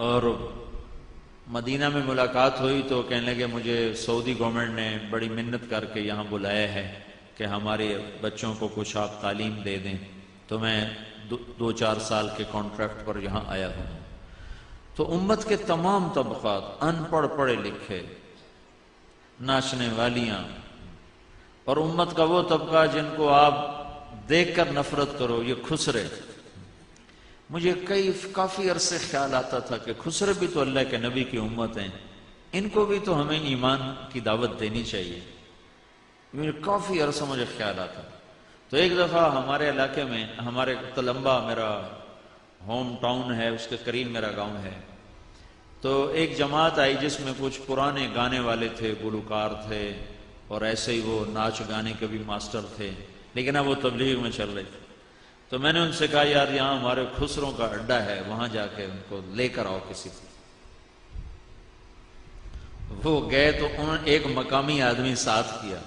اور مدینہ میں ملاقات ہوئی تو کہنے لگے مجھے سعودی گورنمنٹ نے بڑی منت کر کے یہاں بلایا ہے کہ ہمارے بچوں کو کچھ آپ تعلیم دے دیں، تو میں 2-4 سال کے کانٹریکٹ پر یہاں آیا ہوں۔ تو امت کے تمام طبقات، ان پڑھ پڑھے لکھے، ناچنے والیاں، اور امت کا وہ طبقہ جن کو آپ دیکھ کر نفرت کرو، یہ خسرے۔ مجھے کافی عرصے خیال آتا تھا کہ خسرے بھی تو اللہ کے نبی کی امت ہیں، ان کو بھی تو ہمیں ایمان کی دعوت دینی چاہیے۔ مجھے کافی عرصہ مجھے خیال آتا۔ تو ایک دفعہ ہمارے علاقے میں، ہمارے تلمبہ میرا ہوم ٹاؤن ہے، اس کے قریب میرا گاؤں ہے، تو ایک جماعت آئی جس میں کچھ پرانے گانے والے تھے، گلوکار تھے، اور ایسے ہی وہ ناچ گانے کے بھی ماسٹر تھے، لیکن اب وہ تبلیغ میں چل رہے تھے۔ تو میں نے ان سے کہا یار یہاں ہمارے خسروں کا اڈا ہے، وہاں جا کے ان کو لے کر آؤ کسی کو۔ وہ گئے تو انہوں نے ایک مقامی آدمی ساتھ کیا،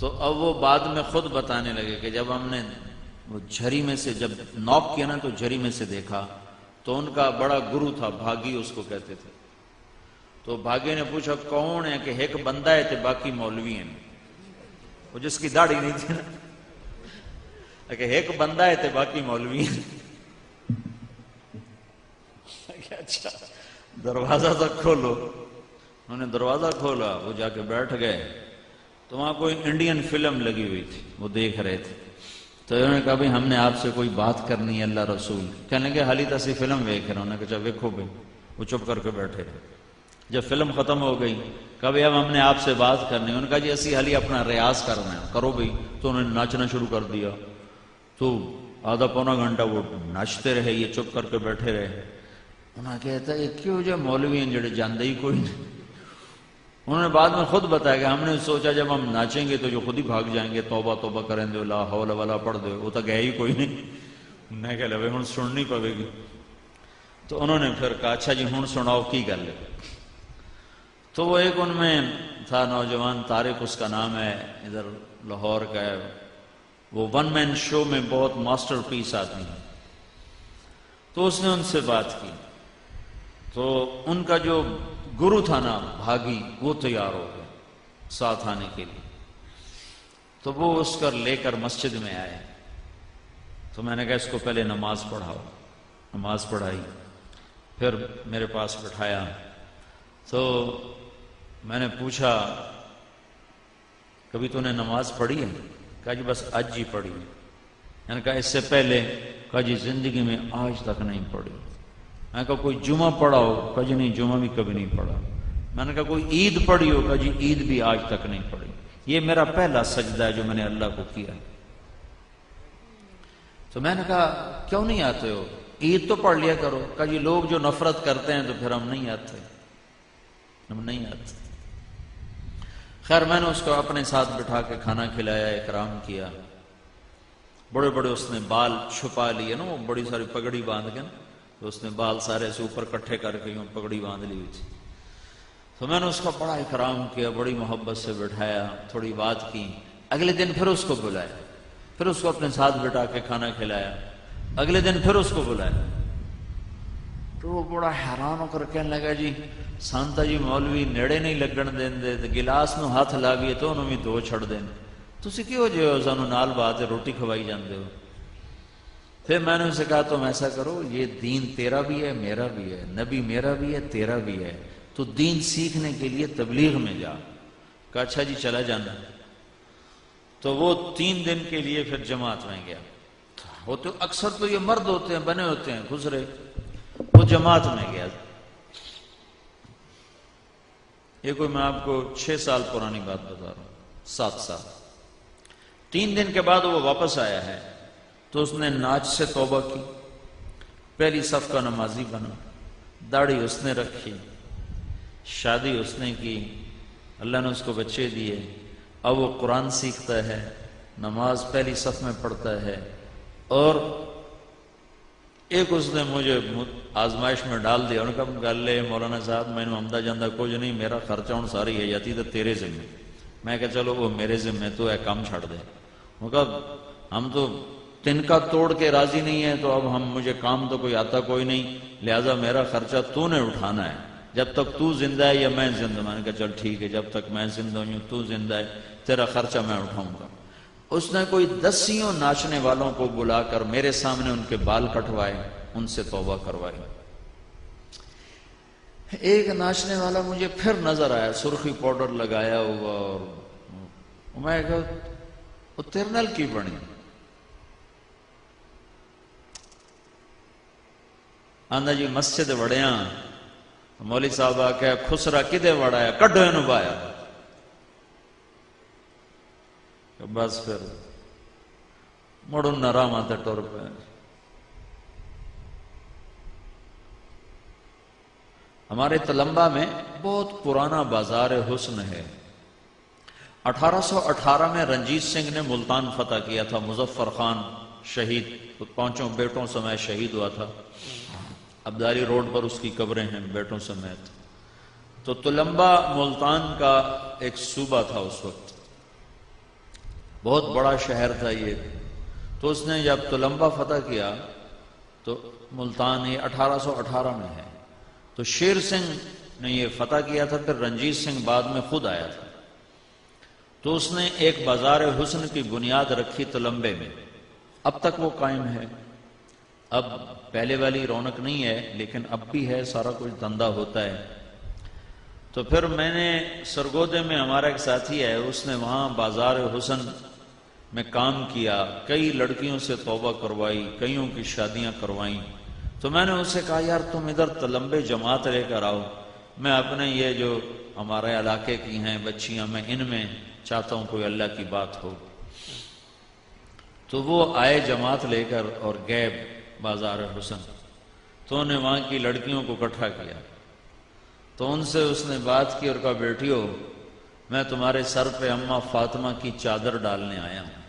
تو اب وہ بعد میں خود بتانے لگے کہ جب ہم نے وہ جھری میں سے جب ناک کیا نا تو جھری میں سے دیکھا تو ان کا بڑا گرو تھا، بھاگی اس کو کہتے تھے۔ تو بھاگی نے پوچھا کون ہے؟ کہ ایک بندہ ہے تے باقی مولوی ہیں۔ وہ جس کی داڑھی نہیں تھی نا، کہ ایک بندہ ہے تے باقی مولوی ہیں۔ اچھا دروازہ تک کھولو۔ انہوں نے دروازہ کھولا، وہ جا کے بیٹھ گئے، تو وہاں کوئی انڈین فلم لگی ہوئی تھی، وہ دیکھ رہے تھے۔ تو انہوں نے کہا بھائی ہم نے آپ سے کوئی بات کرنی ہے اللہ رسول۔ کہنے لگے حالی تسی فلم ویکھ رہے۔ انہوں نے کہا چا ویکھو بھائی۔ وہ چپ کر کے بیٹھے رہے۔ جب فلم ختم ہو گئی کہا بھائی اب ہم نے آپ سے بات کرنی ہے۔ انہوں نے کہا جی اسی حالی اپنا ریاض کرنا ہے، کرو بھائی۔ تو انہوں نے ناچنا شروع کر دیا، تو آدھا پونا گھنٹہ وہ ناچتے رہے، یہ چپ کر کے بیٹھے رہے۔ انہوں نے کہتا ہے کیوں جو مولوی ہیں جڑے جاندے ہی کوئی نہیں۔ انہوں نے بعد میں خود بتایا کہ ہم نے سوچا جب ہم ناچیں گے تو جو خود ہی بھاگ جائیں گے، توبہ توبہ کریں دے، لا حول ولا پڑھ دے، وہ تو گئے ہی کوئی نہیں۔ میں کہہ لگے ہن سننی پوے گی۔ تو انہوں نے پھر کہا اچھا جی ہن سناؤ کی گل ہے۔ تو وہ ایک ان میں تھا نوجوان، طارق اس کا نام ہے، ادھر لاہور کا ہے، وہ ون مین شو میں بہت ماسٹر پیس آدمی ہے۔ تو اس نے ان سے بات کی، تو ان کا جو گرو تھا نا بھاگی، وہ تیار ہو گیا ساتھ آنے کے لیے۔ تو وہ اس کر لے کر مسجد میں آئے۔ تو میں نے کہا اس کو پہلے نماز پڑھاؤ۔ نماز پڑھائی، پھر میرے پاس بٹھایا۔ تو میں نے پوچھا کبھی تو نے نماز پڑھی ہے؟ کہا جی بس آج ہی پڑھی۔ میں نے کہا اس سے پہلے؟ کہا جی زندگی میں آج تک نہیں پڑھی۔ میں نے کہا کوئی جمعہ پڑھا ہو؟ کہا جی نہیں جمعہ بھی کبھی نہیں پڑھا۔ میں نے کہا کوئی عید پڑھی ہو؟ کہا جی عید بھی آج تک نہیں پڑھی۔ یہ میرا پہلا سجدہ ہے جو میں نے اللہ کو کیا۔ تو میں نے کہا کیوں نہیں آتے ہو؟ عید تو پڑھ لیا کرو۔ کہا جی لوگ جو نفرت کرتے ہیں تو پھر ہم نہیں آتے، ہم نہیں آتے۔ خیر میں نے اس کو اپنے ساتھ بٹھا کے کھانا کھلایا، اکرام کیا۔ بڑے بڑے اس نے بال چھپا لیے نا، وہ بڑی ساری پگڑی باندھ کے نا، تو اس نے بال سارے سے اوپر کٹھے کر کے یوں پگڑی باندھ لی ہوئی تھی۔ تو میں نے اس کا بڑا اکرام کیا، بڑی محبت سے بٹھایا، تھوڑی بات کی۔ اگلے دن پھر اس کو بلایا، پھر اس کو اپنے ساتھ بٹھا کے کھانا کھلایا۔ اگلے دن پھر اس کو بلایا، تو وہ بڑا حیران ہو کر کہنے لگا جی سانتا جی مولوی نیڑے نہیں لگن دیندے، گلاس نو ہاتھ لاویے تو انہوں بھی دو چھڑ دیں، تسی کیوں جو سانو نال بات روٹی کھوائی جاندے ہو۔ پھر میں نے اسے کہا تم ایسا کرو، یہ دین تیرا بھی ہے میرا بھی ہے، نبی میرا بھی ہے تیرا بھی ہے، تو دین سیکھنے کے لیے تبلیغ میں جا۔ کہا اچھا جی چلا جانا۔ تو وہ 3 دن کے لیے پھر جماعت میں گیا۔ وہ تو اکثر تو یہ مرد ہوتے ہیں، بنے ہوتے ہیں گزرے، وہ جماعت میں گیا۔ یہ کوئی میں آپ کو 6 سال پرانی بات بتا رہا ہوں، 7 سال۔ 3 دن کے بعد وہ واپس آیا ہے، تو اس نے ناچ سے توبہ کی، پہلی صف کا نمازی بنا، داڑھی اس نے رکھی، شادی اس نے کی، اللہ نے اس کو بچے دیے۔ اب وہ قرآن سیکھتا ہے، نماز پہلی صف میں پڑھتا ہے۔ اور ایک اس نے مجھے آزمائش میں ڈال دیا، انہوں نے کہا گل لے مولانا صاحب میں نے آمدہ جاندہ کچھ نہیں، میرا خرچہ ہوں ساری ہے جاتی تو تیرے ذمہ۔ میں کہا چلو وہ میرے ذمہ تو ہے، کم چھڑ دے۔ انہوں نے کہا ہم تو تنکا توڑ کے راضی نہیں ہے تو اب مجھے کام تو کوئی آتا کوئی نہیں، لہذا میرا خرچہ تو نے اٹھانا ہے، جب تک تو زندہ ہے یا میں زندہ۔ میں نے کہا چل ٹھیک ہے، جب تک میں زندہ ہوں تو زندہ ہے، تیرا خرچہ میں اٹھاؤں گا۔ اس نے کوئی 10 ناچنے والوں کو بلا کر میرے سامنے ان کے بال کٹوائے، ان سے توبہ کروائی۔ ایک ناچنے والا مجھے پھر نظر آیا، سرخی پاؤڈر لگایا ہوا، اور میں کہا وہ تیرنل کی بنی آندا جی مسجد وڑیاں، مولوی صاحب آ کے خسرا کدے وڑایا، کڈو اینو بایا۔ بس پھر مڑو نراما تے ٹر پے۔ ہمارے تلمبا میں بہت پرانا بازار حسن ہے۔ 1818 میں رنجیت سنگھ نے ملتان فتح کیا تھا، مظفر خان شہید 5 بیٹوں سمیت شہید ہوا تھا، ابداری روڈ پر اس کی قبریں ہیں بیٹوں سمیت۔ تو تلمبا ملتان کا ایک صوبہ تھا اس وقت، بہت بڑا شہر تھا یہ۔ تو اس نے جب تلمبا فتح کیا تو ملتان یہ 1818 میں ہے، تو شیر سنگھ نے یہ فتح کیا تھا، پھر رنجیت سنگھ بعد میں خود آیا تھا۔ تو اس نے ایک بازار حسن کی بنیاد رکھی تلمبے میں، اب تک وہ قائم ہے۔ اب پہلے والی رونق نہیں ہے لیکن اب بھی ہے، سارا کچھ دھندا ہوتا ہے۔ تو پھر میں نے سرگودے میں ہمارا ایک ساتھی ہے، اس نے وہاں بازار حسن میں کام کیا، کئی لڑکیوں سے توبہ کروائی، کئیوں کی شادیاں کروائیں۔ تو میں نے اسے کہا یار تم ادھر تلمبے جماعت لے کر آؤ، میں اپنے یہ جو ہمارے علاقے کی ہیں بچیاں، میں ان میں چاہتا ہوں کوئی اللہ کی بات ہو۔ تو وہ آئے جماعت لے کر اور گئے بازار حسن، تو انہیں وہاں کی لڑکیوں کو اکٹھا کیا، تو ان سے اس نے بات کی اور کہا بیٹیو میں تمہارے سر پہ اماں فاطمہ کی چادر ڈالنے آیا ہوں۔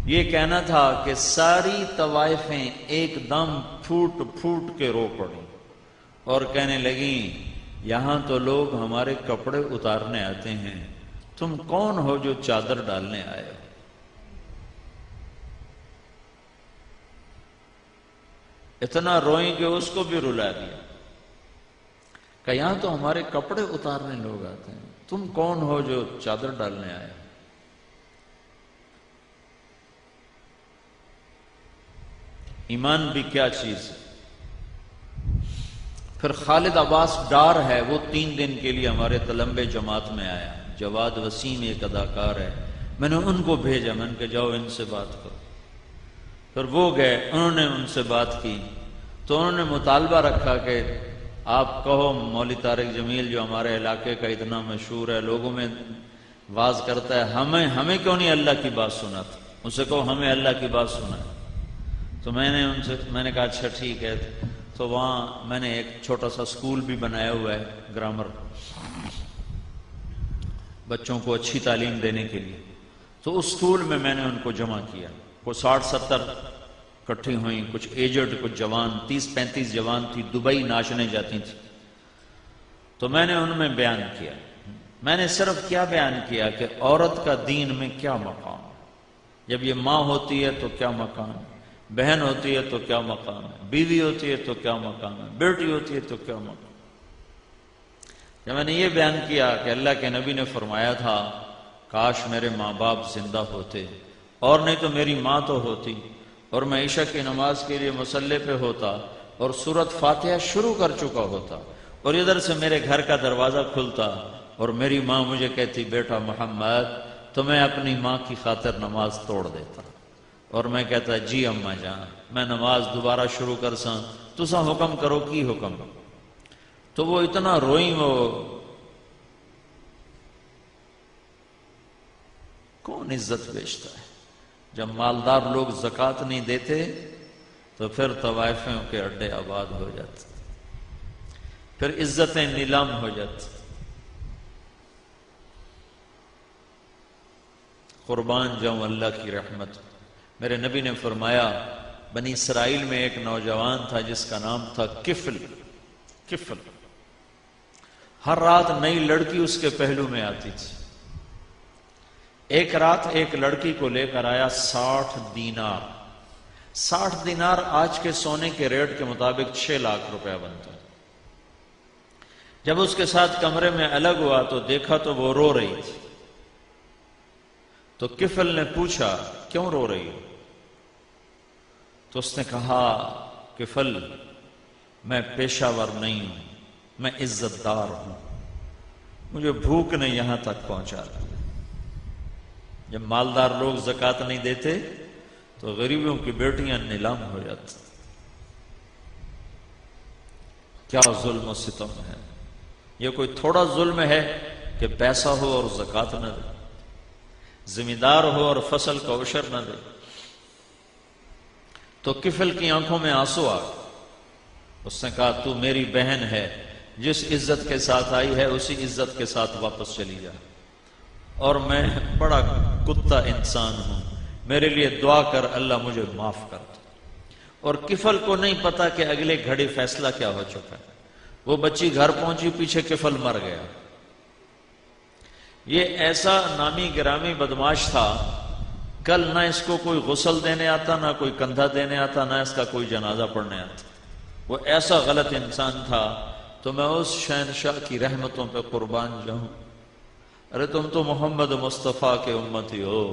یہ کہنا تھا کہ ساری طوائفیں ایک دم پھوٹ پھوٹ کے رو پڑیں اور کہنے لگیں یہاں تو لوگ ہمارے کپڑے اتارنے آتے ہیں، تم کون ہو جو چادر ڈالنے آئے ہو؟ اتنا روئیں کہ اس کو بھی رلا دیا کہ یہاں تو ہمارے کپڑے اتارنے لوگ آتے ہیں، تم کون ہو جو چادر ڈالنے آئے ہو؟ ایمان بھی کیا چیز ہے۔ پھر خالد عباس ڈار ہے، وہ 3 دن کے لیے ہمارے تلمبے جماعت میں آیا، جواد وسیم ایک اداکار ہے، میں نے ان کو بھیجا، میں نے کہا جاؤ ان سے بات کرو۔ پھر وہ گئے، انہوں نے ان سے بات کی، تو انہوں نے مطالبہ رکھا کہ آپ کہو مولوی طارق جمیل جو ہمارے علاقے کا اتنا مشہور ہے، لوگوں میں واز کرتا ہے، ہمیں کیوں نہیں اللہ کی بات سناتا؟ اسے کہو ہمیں اللہ کی بات سنائے۔ تو میں نے کہا اچھا ٹھیک ہے۔ تو وہاں میں نے ایک چھوٹا سا سکول بھی بنایا ہوا ہے، گرامر، بچوں کو اچھی تعلیم دینے کے لیے۔ تو اس سکول میں نے ان کو جمع کیا، وہ 60-70 اکٹھی ہوئیں، کچھ ایجڈ کچھ جوان، 30-35 جوان تھی، دبئی ناچنے جاتی تھی۔ تو میں نے ان میں بیان کیا، میں نے صرف کیا بیان کیا کہ عورت کا دین میں کیا مقام ہے، جب یہ ماں ہوتی ہے تو کیا مقام ہے، بہن ہوتی ہے تو کیا مقام ہے، بیوی ہوتی ہے تو کیا مقام ہے، بیٹی ہوتی ہے تو کیا مقام ہے۔ جب میں نے یہ بیان کیا کہ اللہ کے نبی نے فرمایا تھا کاش میرے ماں باپ زندہ ہوتے، اور نہیں تو میری ماں تو ہوتی، اور میں عشاء کی نماز کے لیے مصلی پہ ہوتا اور سورۃ فاتحہ شروع کر چکا ہوتا، اور ادھر سے میرے گھر کا دروازہ کھلتا اور میری ماں مجھے کہتی بیٹا محمد، تو میں اپنی ماں کی خاطر نماز توڑ دیتا، اور میں کہتا جی اماں جان میں نماز دوبارہ شروع کر ساں، تساں حکم کرو کی حکم۔ تو وہ اتنا روئیں، وہ کون عزت بیچتا ہے؟ جب مالدار لوگ زکوٰۃ نہیں دیتے تو پھر طوائفوں کے اڈے آباد ہو جاتے، پھر عزتیں نیلام ہو جاتی۔ قربان جاؤں اللہ کی رحمت۔ میرے نبی نے فرمایا بنی اسرائیل میں ایک نوجوان تھا جس کا نام تھا کفل۔ ہر رات نئی لڑکی اس کے پہلو میں آتی تھی۔ ایک رات ایک لڑکی کو لے کر آیا 60 دینار. 60 دینار آج کے سونے کے ریٹ کے مطابق 6 لاکھ روپے بنتا ہے. جب اس کے ساتھ کمرے میں الگ ہوا تو دیکھا تو وہ رو رہی تھی. تو کفل نے پوچھا کیوں رو رہی ہو؟ تو اس نے کہا کفل میں پیشہ ور نہیں ہوں، میں عزت دار ہوں، مجھے بھوک نے یہاں تک پہنچا دیا. جب مالدار لوگ زکوٰۃ نہیں دیتے تو غریبوں کی بیٹیاں نیلام ہو جاتی. کیا ظلم و ستم ہے! یہ کوئی تھوڑا ظلم ہے کہ پیسہ ہو اور زکوٰۃ نہ دے، زمیندار ہو اور فصل کا عشر نہ دے. تو کفل کی آنکھوں میں آنسو آ گئے. اس نے کہا تو میری بہن ہے، جس عزت کے ساتھ آئی ہے اسی عزت کے ساتھ واپس چلی جا، اور میں بڑا کتا انسان ہوں، میرے لیے دعا کر اللہ مجھے معاف کر دے. اور کفل کو نہیں پتا کہ اگلے گھڑی فیصلہ کیا ہو چکا ہے. وہ بچی گھر پہنچی، پیچھے کفل مر گیا. یہ ایسا نامی گرامی بدماش تھا، کل نہ اس کو کوئی غسل دینے آتا، نہ کوئی کندھا دینے آتا، نہ اس کا کوئی جنازہ پڑھنے آتا. وہ ایسا غلط انسان تھا. تو میں اس شہنشاہ کی رحمتوں پہ قربان جاؤں. ارے تم تو محمد مصطفیٰ کے امتی ہو،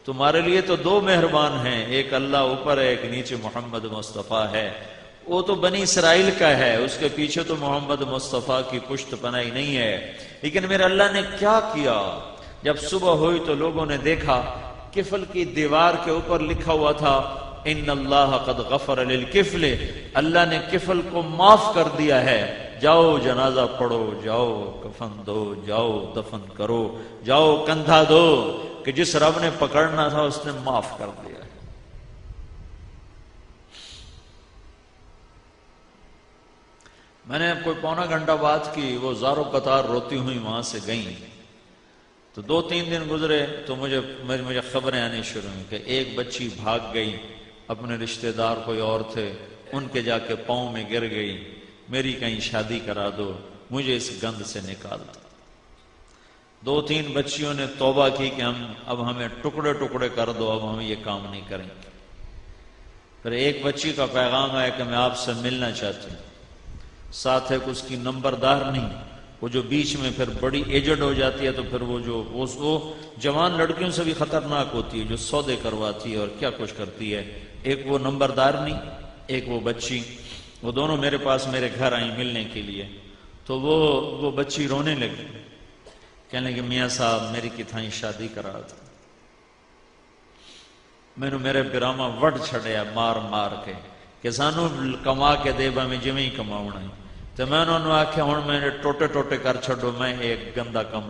تمہارے لیے تو دو مہربان ہیں، ایک اللہ اوپر ہے، ایک نیچے محمد مصطفیٰ ہے. وہ تو بنی اسرائیل کا ہے، اس کے پیچھے تو محمد مصطفیٰ کی پشت پناہی نہیں ہے. لیکن میرے اللہ نے کیا کیا، جب صبح ہوئی تو لوگوں نے دیکھا کفل کی دیوار کے اوپر لکھا ہوا تھا ان اللہ قد غفر للکفل، اللہ نے کفل کو معاف کر دیا ہے، جاؤ جنازہ پڑھو، جاؤ کفن دو، جاؤ دفن کرو، جاؤ کندھا دو، کہ جس رب نے پکڑنا تھا اس نے معاف کر دیا. میں نے کوئی پونا گھنٹہ بات کی، وہ زاروں قطار روتی ہوئی وہاں سے گئیں. تو 2-3 دن گزرے تو مجھے خبریں آنی شروع ہوئیں کہ ایک بچی بھاگ گئی، اپنے رشتہ دار کوئی اور تھے، ان کے جا کے پاؤں میں گر گئی، میری کہیں شادی کرا دو، مجھے اس گند سے نکال دو. 2-3 بچیوں نے توبہ کی کہ اب ہمیں ٹکڑے ٹکڑے کر دو، اب ہم یہ کام نہیں کریں گے. پھر ایک بچی کا پیغام آیا کہ میں آپ سے ملنا چاہتی ہوں. ساتھ ہے کہ اس کی نمبردار نہیں، وہ جو بیچ میں پھر بڑی ایجڈ ہو جاتی ہے تو پھر وہ جوان لڑکیوں سے بھی خطرناک ہوتی ہے، جو سودے کرواتی ہے اور کیا کچھ کرتی ہے. ایک وہ نمبردار نہیں، ایک وہ بچی، وہ دونوں میرے پاس میرے گھر آئیں ملنے کے لیے. تو وہ بچی رونے لگی، کہنے کہ میاں صاحب میری کتھائیں شادی کرا تھا، میں نے میرے براما وڈ چھڑیا مار مار کے کہ سانو کما کے دے میں جویں ہی کماؤنا ہے. تو میں انہوں نے آکھیا ہن میں ٹوٹے ٹوٹے کر چھڈو، میں ایک گندا کم